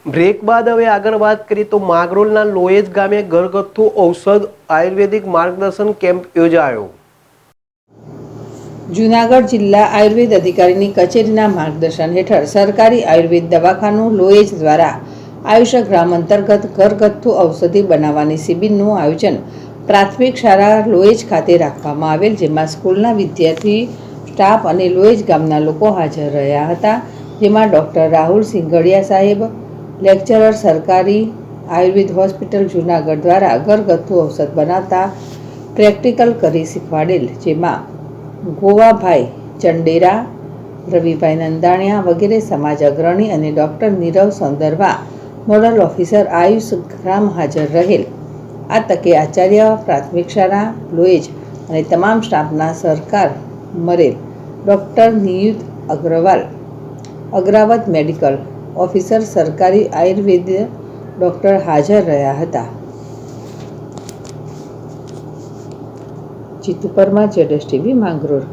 Break બાદ હવે આગળ વાત કરીએ તો માગરોલના લોયેજ ગામે ઘરગથ્થુ ઔષધ આયુર્વેદિક માર્ગદર્શન કેમ્પ યોજાયો। જૂનાગઢ જિલ્લા આયુર્વેદ અધિકારીની કચેરીના માર્ગદર્શન હેઠળ સરકારી આયુર્વેદ દવાખાનું લોયેજ દ્વારા આયુષ ગ્રામ અંતર્ગત ઘરગથ્થુ ઔષધિ બનાવવાની શિબિરનું આયોજન પ્રાથમિક શાળા લોયેજ ખાતે રાખવામાં આવેલ, જેમાં સ્કૂલના વિદ્યાર્થી, સ્ટાફ અને લોયેજ ગામના લોકો હાજર રહ્યા હતા। જેમાં ડૉક્ટર રાહુલ સિંઘડિયા સાહેબ, લેક્ચરર, સરકારી આયુર્વેદ હોસ્પિટલ જૂનાગઢ દ્વારા ઘરગથ્થુ ઔષધ બનાવતા પ્રેક્ટિકલ કરી શીખવાડેલ, જેમાં ગોવાભાઈ ચંડેરા, રવિભાઈ નંદાણીયા વગેરે સમાજ અગ્રણી અને doctor Nirav Saundarva, nodal officer Ayush ગ્રામ હાજર રહેલ। આ તકે આચાર્ય, પ્રાથમિક શાળા લોયેજ અને તમામ સ્ટાફના સહકાર મળેલ doctor નિયુત Agarwal, Agravat medical officer, સરકારી આયુર્વેદ ડૉક્ટર હાજર રહ્યા હતા। જીતુ પરમાર, ZSTV માંગરોળ।